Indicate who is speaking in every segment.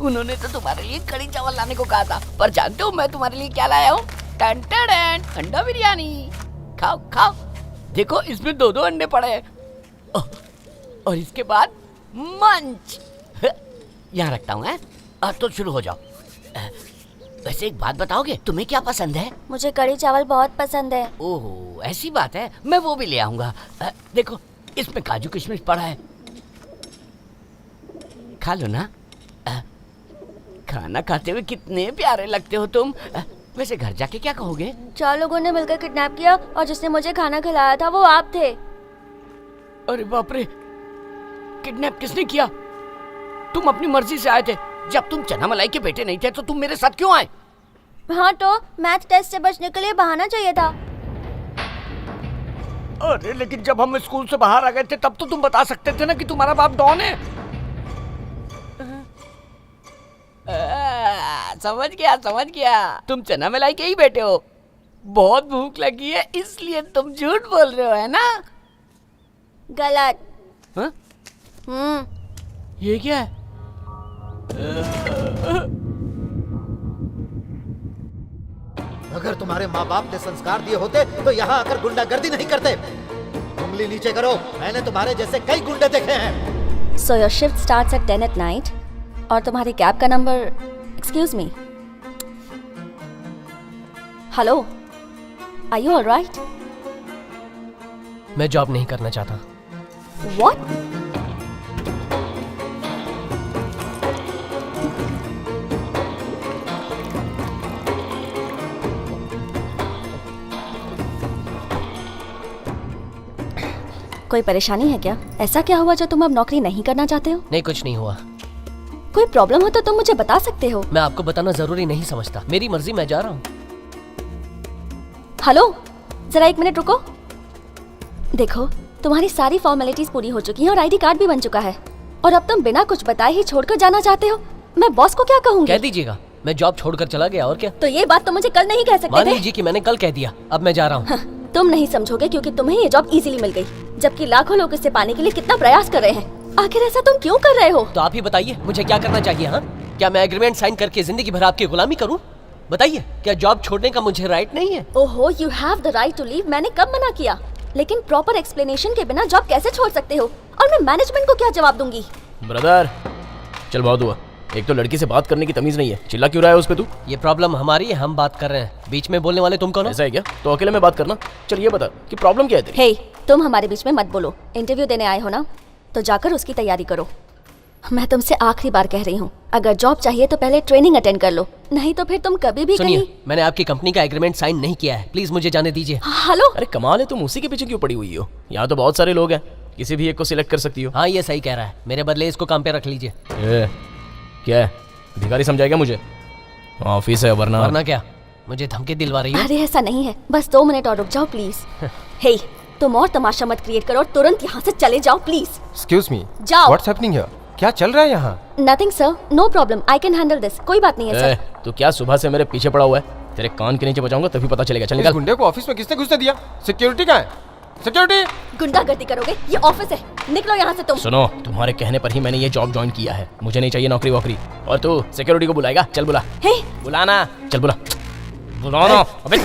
Speaker 1: उन्होंने तो तुम्हारे लिए कड़ी चावल लाने को कहा था, पर जानते हो मैं तुम्हारे लिए क्या लाया हूँ? टन टन अंडा बिरयानी। खाओ खाओ, देखो इसमें 2-2 अंडे पड़े हैं। और इसके बाद मंच। यहाँ रखता हूँ। तो शुरू हो जाओ। वैसे एक बात बताओगे, तुम्हें क्या पसंद है?
Speaker 2: मुझे कड़ी चावल बहुत पसंद है।
Speaker 1: ओह ऐसी बात है, मैं वो भी ले आऊंगा। देखो इसमें काजू किशमिश पड़ा है, खा लो ना। खाना खाते हुए कितने प्यारे लगते हो तुम। वैसे घर जाके क्या कहोगे?
Speaker 2: 4 लोगों ने मिलकर किडनैप किया और जिसने मुझे खाना खिलाया था वो आप थे।
Speaker 1: अरे बाप रे, किडनैप किसने किया? तुम अपनी मर्जी से आए थे। जब तुम चना मलाई के बेटे नहीं थे तो तुम मेरे साथ क्यों आए?
Speaker 2: हाँ तो मैथ टेस्ट से बचने के लिए बहाना चाहिए था।
Speaker 1: अरे लेकिन जब हम स्कूल से बाहर आ गए थे तब तो तुम बता सकते थे ना कि तुम्हारा बाप डॉन है। समझ गया, तुम चना मलाई के ही बेटे हो। बहुत भूख लगी है इसलिए तुम झूठ बोल रहे हो, है ना?
Speaker 2: गलत।
Speaker 1: हाँ? ये क्या है?
Speaker 3: अगर तुम्हारे माँ बाप ने संस्कार दिए होते तो यहाँ आकर गुंडागर्दी नहीं करते। उंगली नीचे करो, मैंने तुम्हारे जैसे कई गुंडे देखे हैं।
Speaker 2: So your shift starts at 10 at night और तुम्हारी कैब का number, excuse me, hello, are you alright?
Speaker 4: मैं जॉब नहीं करना चाहता।
Speaker 2: व्हाट? कोई परेशानी है क्या? ऐसा क्या हुआ जो तुम अब नौकरी नहीं करना चाहते हो?
Speaker 4: नहीं, कुछ नहीं हुआ।
Speaker 2: कोई प्रॉब्लम हो तो तुम मुझे बता सकते हो।
Speaker 4: मैं आपको बताना जरूरी नहीं समझता, मेरी मर्जी, मैं जा रहा हूँ।
Speaker 2: हेलो, जरा 1 मिनट रुको। देखो, तुम्हारी सारी फॉर्मेलिटीज पूरी हो चुकी हैं और आईडी कार्ड भी बन चुका है और अब तुम बिना कुछ बताए ही छोड़कर जाना चाहते हो। मैं बॉस को क्या कहूँगी?
Speaker 4: कह दीजिएगा मैं जॉब छोड़कर चला गया, और क्या?
Speaker 2: तो ये बात तो मुझे कल नहीं कह सकते
Speaker 4: मान
Speaker 2: थे?
Speaker 4: लीजिए कि मैंने कल कह दिया, अब मैं जा रहा हूँ।
Speaker 2: हाँ, तुम नहीं समझोगे क्योंकि तुम्हें ये जॉब इजीली मिल गई, जबकि लाखों लोग इसे पाने के लिए कितना प्रयास कर रहे हैं। आखिर ऐसा तुम क्यों कर रहे हो?
Speaker 4: तो आप ही बताइए मुझे क्या करना चाहिए? हाँ, क्या मैं एग्रीमेंट साइन करके जिंदगी भर आपकी गुलामी करूँ? बताइए, क्या जॉब छोड़ने का मुझे राइट नहीं है?
Speaker 2: ओहो, you have the right to leave. मैंने कब मना किया? लेकिन प्रॉपर एक्सप्लेनेशन के बिना जॉब कैसे छोड़ सकते हो? और मैं मैनेजमेंट को क्या जवाब दूंगी?
Speaker 5: ब्रदर, चल बहुत हुआ। एक तो लड़की से बात करने की तमीज नहीं है, चिल्ला क्यों रहा है उस पे तू?
Speaker 4: ये प्रॉब्लम हमारी है, हम बात कर रहे हैं, बीच में बोलने वाले तुम कौन हो?
Speaker 5: ऐसा है क्या? तो अकेले में बात करना। चल ये बता कि प्रॉब्लम क्या है तेरी?
Speaker 2: हे, तुम हमारे बीच में मत बोलो। इंटरव्यू देने आए हो ना, तो जाकर उसकी तैयारी करो। मैं तुमसे आखिरी बार कह रही हूँ, अगर जॉब चाहिए तो पहले ट्रेनिंग अटेंड कर लो, नहीं तो फिर तुम कभी भी
Speaker 4: सुनिए,
Speaker 2: कहीं।
Speaker 4: मैंने आपकी कंपनी का एग्रीमेंट साइन नहीं किया है, प्लीज मुझे जाने दीजिए।
Speaker 2: हेलो,
Speaker 5: अरे कमाल है, तुम उसी के पीछे क्यों पड़ी हुई हो? यहाँ तो बहुत सारे लोग हैं, किसी भी एक को सिलेक्ट कर सकती हो।
Speaker 4: हाँ, ये सही कह रहा है, मेरे बदले इसको काम पे रख लीजिए।
Speaker 5: क्या है, भिखारी समझाएगा मुझे? ऑफिस है, वरना
Speaker 4: क्या मुझे धमकी दिलवा रही हो?
Speaker 2: अरे ऐसा नहीं है, बस 2 मिनट और रुक जाओ प्लीज। हे, तुम और तमाशा मत क्रिएट करो और तुरंत यहाँ से चले जाओ प्लीज।
Speaker 6: Excuse me.
Speaker 2: जाओ।
Speaker 6: What's happening here? क्या चल रहा है यहाँ?
Speaker 2: Nothing sir, no problem, I can handle this. कोई बात नहीं है सर।
Speaker 5: तो क्या सुबह से मेरे पीछे पड़ा हुआ है? तेरे कान के नीचे बचाऊंगा तभी पता चलेगा। चल
Speaker 6: इस
Speaker 5: निकल।
Speaker 6: गुंडे को ऑफिस में किसने घुसने दिया? सिक्योरिटी कहाँ है? सिक्योरिटी!
Speaker 2: गुंडागर्दी करोगे? ये ऑफिस है, निकलो यहाँ से तुम।
Speaker 5: सुनो, तुम्हारे कहने पर ही मैंने ये जॉब ज्वाइन किया है, मुझे नहीं चाहिए नौकरी वोकरी। और तू सिक्योरिटी को बुलाएगा? चल बुला।
Speaker 2: हे,
Speaker 5: बुलाना, चल बुला। बुलाना। अबे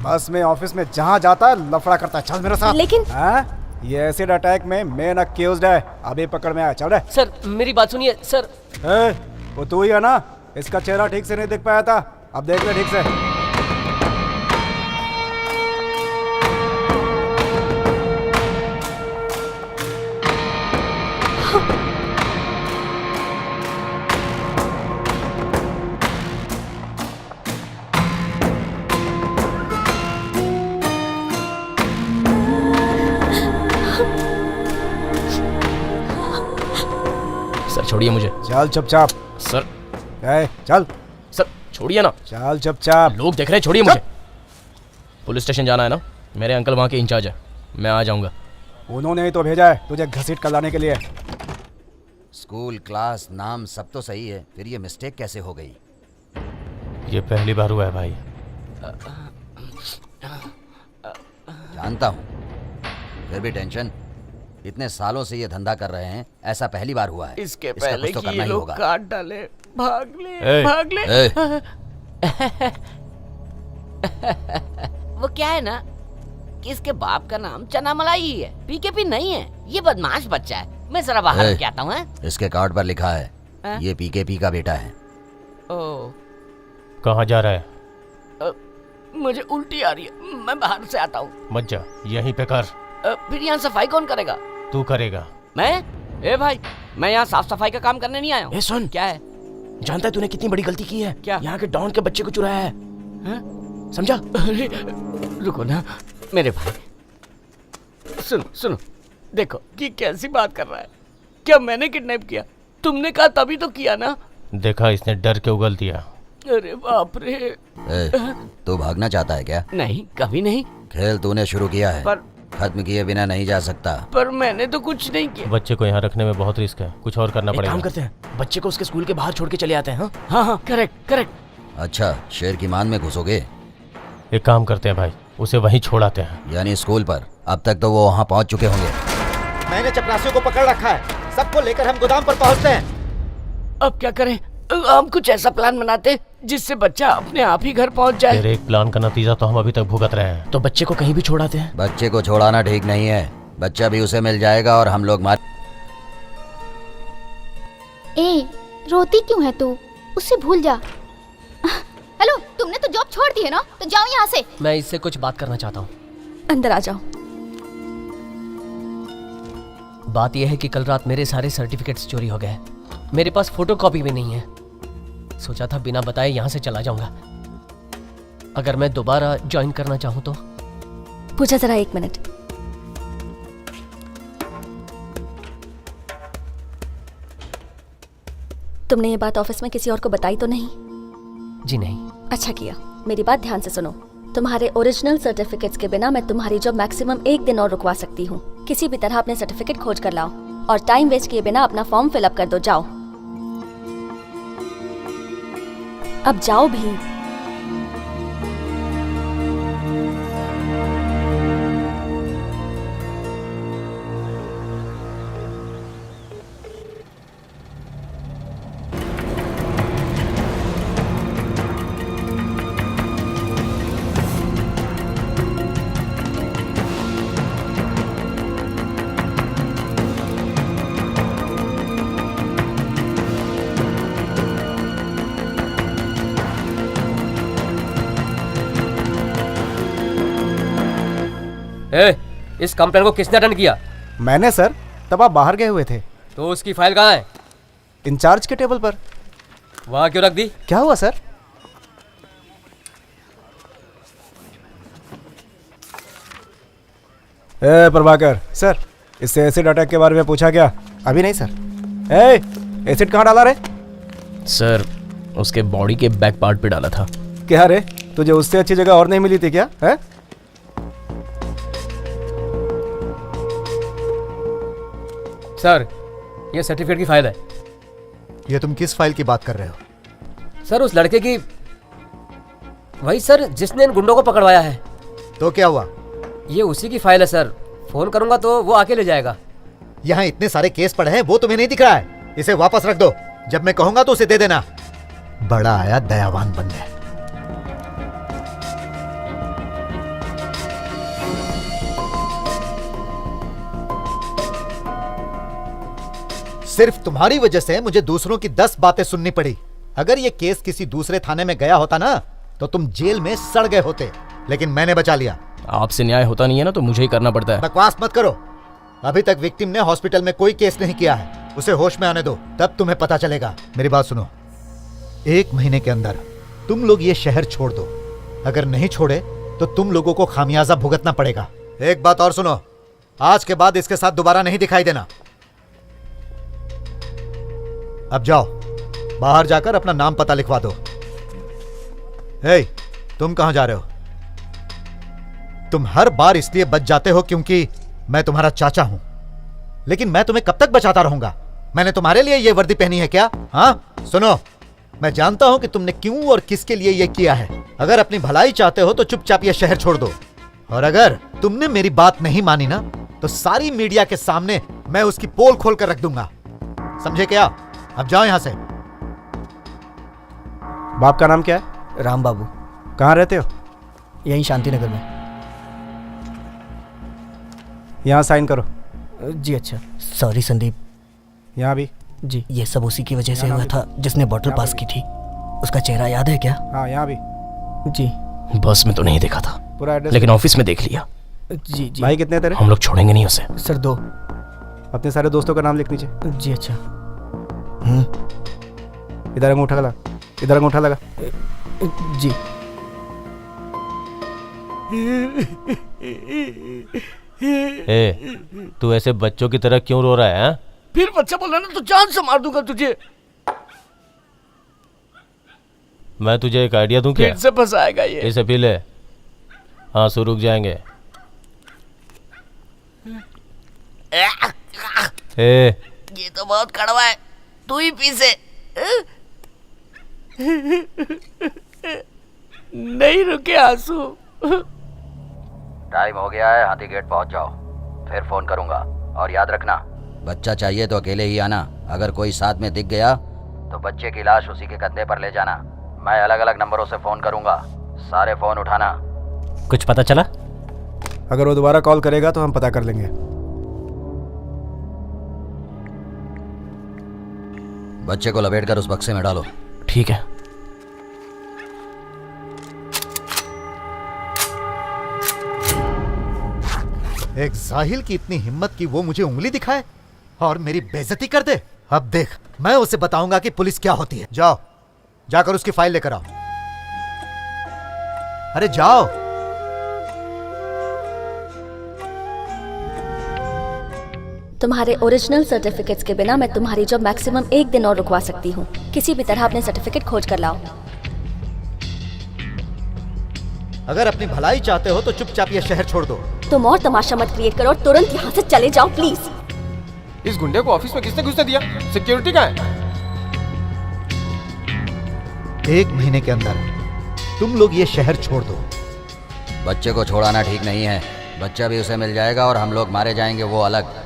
Speaker 7: बस में ऑफिस में जहाँ जाता है लफड़ा करता है। चल मेरे साथ।
Speaker 2: लेकिन
Speaker 7: ये एसिड अटैक में मेन अक्यूज्ड है, अभी पकड़ में आया। चल रहे।
Speaker 4: सर मेरी बात सुनिए सर।
Speaker 7: वो तू ही है ना? इसका चेहरा ठीक से नहीं दिख पाया था, अब देख ले ठीक से।
Speaker 5: सर छोड़िए मुझे।
Speaker 7: चल चुपचाप।
Speaker 5: सर।
Speaker 7: चल।
Speaker 5: सर छोड़िए ना।
Speaker 7: चल चुपचाप।
Speaker 5: लोग देख रहे हैं, छोड़िए मुझे। पुलिस स्टेशन जाना है ना? मेरे अंकल वहाँ के इंचार्ज है, मैं आ जाऊँगा।
Speaker 7: उन्होंने ही तो भेजा है तुझे घसीट कर लाने के लिए।
Speaker 3: स्कूल, क्लास, नाम सब तो सही है, फिर ये मिस्टेक कैसे हो गई?
Speaker 6: ये पहली बार हुआ है भाई।
Speaker 3: जानता हूँ, फिर भी टेंशन।
Speaker 8: इतने सालों से ये धंधा कर रहे हैं, ऐसा पहली बार हुआ है।
Speaker 1: इसके
Speaker 8: इसका
Speaker 1: पहले
Speaker 8: कुछ तो
Speaker 1: कि
Speaker 8: करना
Speaker 1: ये
Speaker 8: ही
Speaker 1: लोग
Speaker 8: होगा।
Speaker 1: काट डाले, भाग ले,
Speaker 5: ए,
Speaker 1: भाग ले।
Speaker 8: ए,
Speaker 1: वो क्या है ना कि इसके बाप का नाम चना मलाई ही है, पीकेपी नहीं है। ये बदमाश बच्चा है। मैं जरा बाहर
Speaker 8: ए,
Speaker 1: लेके आता हूँ।
Speaker 8: इसके कार्ड पर लिखा है
Speaker 1: हाँ?
Speaker 8: ये पीकेपी का बेटा है।
Speaker 1: ओ,
Speaker 5: कहाँ जा रहा है?
Speaker 1: मुझे उल्टी आ रही है, मैं बाहर से आता हूँ।
Speaker 5: मत जा, यहीं पे कर।
Speaker 1: फिर यहाँ सफाई कौन करेगा?
Speaker 5: तू करेगा।
Speaker 1: मैं? ए भाई, मैं यहाँ साफ सफाई का काम करने नहीं आया हूँ।
Speaker 5: ए सुन,
Speaker 1: क्या है?
Speaker 5: जानता है तूने कितनी बड़ी गलती की है?
Speaker 1: क्या?
Speaker 5: यहाँ के डॉन के बच्चे को चुराया है।
Speaker 1: हाँ?
Speaker 5: समझा?
Speaker 1: अरे रुको ना मेरे भाई, सुनो सुनो, देखो कि कैसी बात कर रहा है। क्या मैंने किडनैप किया? तुमने कहा तभी तो किया ना।
Speaker 5: देखा, इसने डर के उगल दिया।
Speaker 1: अरे बाप रे।
Speaker 8: ए, तू भागना चाहता है क्या?
Speaker 1: नहीं, कभी नहीं।
Speaker 8: खेल तूने शुरू किया है,
Speaker 1: पर
Speaker 8: खत्म किए बिना नहीं जा सकता।
Speaker 1: पर मैंने तो कुछ नहीं किया।
Speaker 5: बच्चे को यहाँ रखने में बहुत रिस्क है, कुछ और करना पड़ेगा।
Speaker 4: काम करते हैं, बच्चे को उसके स्कूल के बाहर छोड़ के चले आते हैं। हाँ?
Speaker 1: हाँ हाँ, करेक्ट करेक्ट।
Speaker 8: अच्छा, शेर की मान में घुसोगे?
Speaker 5: एक काम करते हैं भाई, उसे वहीं छोड़ आते हैं।
Speaker 8: यानी स्कूल पर? अब तक तो वो वहाँ पहुँच चुके होंगे।
Speaker 3: मैंने चपरासियों को पकड़ रखा है, सबको लेकर हम गोदाम पर पहुंचते हैं।
Speaker 1: अब क्या करें? हम कुछ ऐसा प्लान बनाते जिससे बच्चा अपने आप ही घर पहुंच जाए।
Speaker 5: तेरे एक प्लान का नतीजा तो हम अभी तक भुगत रहे हैं।
Speaker 4: तो बच्चे को कहीं भी छोड़ाते हैं।
Speaker 8: बच्चे को छोड़ाना ठीक नहीं है, बच्चा भी उसे मिल जाएगा और हम लोग मार।
Speaker 9: ए, रोती क्यों है तू? उससे भूल जा। हेलो, तुमने तो जॉब छोड़ दी है ना, तो जाओ यहाँ से।
Speaker 4: मैं इससे कुछ बात करना चाहता हूँ।
Speaker 2: अंदर आ जाओ।
Speaker 4: बात यह है कि कल रात मेरे सारे सर्टिफिकेट्स चोरी हो गए। मेरे पास फोटोकॉपी भी नहीं है। सोचा था बिना बताए यहाँ से चला जाऊंगा। अगर मैं दोबारा ज्वाइन करना चाहूँ तो?
Speaker 2: पूजा जरा 1 मिनट। तुमने ये बात ऑफिस में किसी और को बताई तो नहीं?
Speaker 4: जी नहीं।
Speaker 2: अच्छा किया। मेरी बात ध्यान से सुनो। तुम्हारे ओरिजिनल सर्टिफिकेट्स के बिना मैं तुम्हारी जॉब मैक्सिमम 1 दिन और रुकवा सकती हूँ। किसी भी तरह अपने सर्टिफिकेट खोज कर लाओ और टाइम वेस्ट किए बिना अपना फॉर्म फिलअप कर दो। जाओ, अब जाओ भी।
Speaker 4: ए, इस कंप्लेन को किसने अटेंड किया?
Speaker 7: मैंने सर, तब आप बाहर गए हुए थे।
Speaker 4: तो उसकी फाइल कहाँ है?
Speaker 7: इंचार्ज के टेबल पर।
Speaker 4: वहाँ क्यों रख दी?
Speaker 7: क्या हुआ सर? ए प्रभाकर सर, इससे एसिड अटैक के बारे में पूछा क्या? अभी नहीं सर। ए, एसिड कहाँ डाला रे?
Speaker 5: सर, उसके बॉडी के बैक पार्ट पे डाला था।
Speaker 7: क्या रे, तुझे उससे अच्छी जगह और नहीं मिली थी क्या? है?
Speaker 4: सर, ये सर्टिफिकेट की फाइल है।
Speaker 3: ये तुम किस फाइल की बात कर रहे हो?
Speaker 4: सर, उस लड़के की, वही सर जिसने इन गुंडों को पकड़वाया है।
Speaker 3: तो क्या हुआ?
Speaker 4: ये उसी की फाइल है सर। फोन करूंगा तो वो आके ले जाएगा।
Speaker 3: यहाँ इतने सारे केस पड़े हैं, वो तुम्हें नहीं दिख रहा है? इसे वापस रख दो, जब मैं कहूंगा तो उसे दे देना। बड़ा आया दयावान बनने। सिर्फ तुम्हारी वजह से मुझे दूसरों की 10 बातें सुननी पड़ी। अगर ये केस किसी दूसरे थाने में गया होता ना, तो तुम जेल में सड़ गए होते, लेकिन मैंने बचा लिया।
Speaker 5: आपसे न्याय होता नहीं है ना, तो मुझे ही करना पड़ता है।
Speaker 3: बकवास मत करो। अभी तक विक्टिम ने हॉस्पिटल में कोई केस नहीं किया है। उसे होश में आने दो, तब तुम्हें पता चलेगा। मेरी बात सुनो, 1 महीने के अंदर तुम लोग ये शहर छोड़ दो। अगर नहीं छोड़े तो तुम लोगों को खामियाजा भुगतना पड़ेगा। एक बात और सुनो, आज के बाद इसके साथ दोबारा नहीं दिखाई देना। अब जाओ, बाहर जाकर अपना नाम पता लिखवा दो। हे, तुम कहां जा रहे हो? तुम हर बार इसलिए बच जाते हो क्योंकि मैं तुम्हारा चाचा हूं, लेकिन मैं तुम्हें कब तक बचाता रहूंगा? मैंने तुम्हारे लिए यह वर्दी पहनी है क्या? हाँ, सुनो, मैं जानता हूं कि तुमने क्यों और किसके लिए यह किया है। अगर अपनी भलाई चाहते हो तो चुपचाप यह शहर छोड़ दो, और अगर तुमने मेरी बात नहीं मानी ना, तो सारी मीडिया के सामने मैं उसकी पोल खोल कर रख दूंगा। समझे क्या? अब जाओ यहां से।
Speaker 7: बाप का नाम क्या है?
Speaker 10: राम बाबू।
Speaker 7: कहाँ रहते हो?
Speaker 10: यहीं शांतिनगर में।
Speaker 7: यहाँ साइन करो।
Speaker 10: जी अच्छा। सॉरी संदीप।
Speaker 7: यहाँ भी।
Speaker 10: जी ये सब उसी की वजह से हुआ था जिसने बॉटल पास की थी। उसका चेहरा याद है क्या?
Speaker 7: हाँ यहाँ भी।
Speaker 10: जी।
Speaker 5: बस में तो नहीं देखा था,
Speaker 7: पूरा एड्रेस
Speaker 5: लेकिन ऑफिस में देख लिया।
Speaker 10: जी जी।
Speaker 7: भाई कितने तेरे?
Speaker 5: हम लोग छोड़ेंगे नहीं उसे।
Speaker 10: सर 2।
Speaker 7: अपने सारे दोस्तों का नाम लिख नीचे।
Speaker 10: जी अच्छा।
Speaker 7: इधर अंगूठा लगा, इधर अंगूठा लगा।
Speaker 10: जी।
Speaker 11: तू ऐसे बच्चों की तरह क्यों रो रहा है? हाँ?
Speaker 1: फिर बच्चा बोला ना तो जान से मार दूंगा तुझे।
Speaker 11: मैं तुझे एक आइडिया दूं क्या?
Speaker 1: फिर से फंसाएगा ये।
Speaker 11: इसे पी ले, आंसू रुक जाएंगे।
Speaker 1: ये तो बहुत कड़वा है, तू ही पी से। नहीं रुके आंसू।
Speaker 8: टाइम हो गया है, हाथी गेट पहुंच जाओ, फिर फोन करूंगा। और याद रखना, बच्चा चाहिए तो अकेले ही आना। अगर कोई साथ में दिख गया तो बच्चे की लाश उसी के कंधे पर ले जाना। मैं अलग अलग नंबरों से फोन करूंगा, सारे फोन उठाना।
Speaker 4: कुछ पता चला?
Speaker 7: अगर वो दोबारा कॉल करेगा तो हम पता कर लेंगे।
Speaker 8: बच्चे को लपेट कर उस बक्से में डालो।
Speaker 5: ठीक है।
Speaker 3: एक जाहिल की इतनी हिम्मत कि वो मुझे उंगली दिखाए और मेरी बेइज्जती कर दे। अब देख, मैं उसे बताऊंगा कि पुलिस क्या होती है। जाओ, जाकर उसकी फाइल लेकर आओ। अरे जाओ।
Speaker 2: तुम्हारे ओरिजिनल सर्टिफिकेट्स के बिना मैं तुम्हारी जॉब मैक्सिमम 1 दिन और रुकवा सकती हूँ। किसी भी तरह अपने सर्टिफिकेट खोज कर लाओ।
Speaker 3: अगर अपनी भलाई चाहते हो तो चुपचाप ये शहर छोड़ दो।
Speaker 2: तुम और तमाशा मत क्रिएट करो और तुरंत यहाँ से चले जाओ प्लीज।
Speaker 6: इस गुंडे को ऑफिस में किसने घुसने दिया? सिक्योरिटी कहाँ है?
Speaker 3: 1 महीने के अंदर तुम लोग ये शहर छोड़ दो।
Speaker 8: बच्चे को छोड़ाना ठीक नहीं है। बच्चा भी उसे मिल जाएगा और हम लोग मारे जाएंगे, वो अलग।